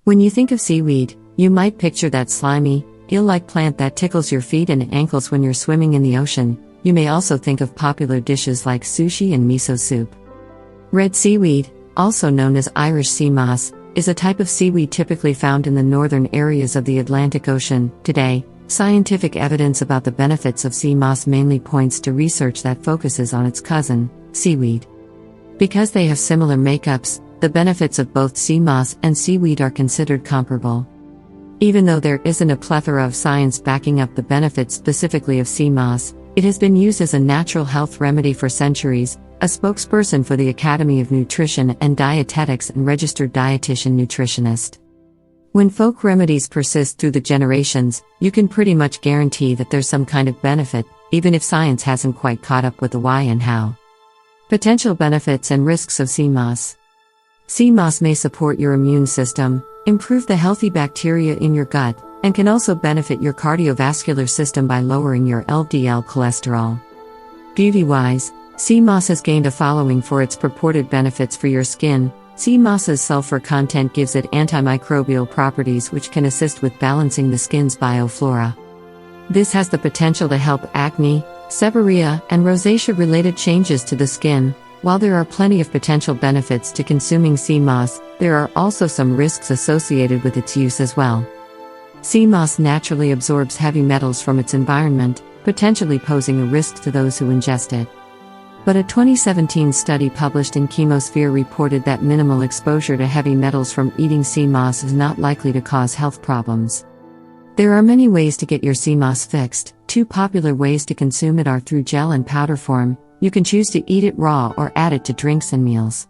When you think of seaweed, you might picture that slimy, eel-like plant that tickles your feet and ankles when you're swimming in the ocean. You may also think of popular dishes like sushi and miso soup. Red seaweed, also known as Irish sea moss, is a type of seaweed typically found in the northern areas of the Atlantic Ocean. Today, scientific evidence about the benefits of sea moss mainly points to research that focuses on its cousin, seaweed. Because they have similar makeups, the benefits of both sea moss and seaweed are considered comparable. Even though there isn't a plethora of science backing up the benefits specifically of sea moss, it has been used as a natural health remedy for centuries. A spokesperson for the Academy of Nutrition and Dietetics and registered dietitian nutritionist. When folk remedies persist through the generations, you can pretty much guarantee that there's some kind of benefit, even if science hasn't quite caught up with the why and how. Potential benefits and risks of sea moss. Sea moss may support your immune system, improve the healthy bacteria in your gut, and can also benefit your cardiovascular system by lowering your LDL cholesterol. Beauty-wise, sea moss has gained a following for its purported benefits for your skin. Sea moss's sulfur content gives it antimicrobial properties which can assist with balancing the skin's bioflora. This has the potential to help acne, seborrhea, and rosacea-related changes to the skin. While there are plenty of potential benefits to consuming sea moss, there are also some risks associated with its use as well. Sea moss naturally absorbs heavy metals from its environment, potentially posing a risk to those who ingest it. But a 2017 study published in Chemosphere reported that minimal exposure to heavy metals from eating sea moss is not likely to cause health problems. There are many ways to get your sea moss fixed. Two popular ways to consume it are through gel and powder form. You can choose to eat it raw or add it to drinks and meals.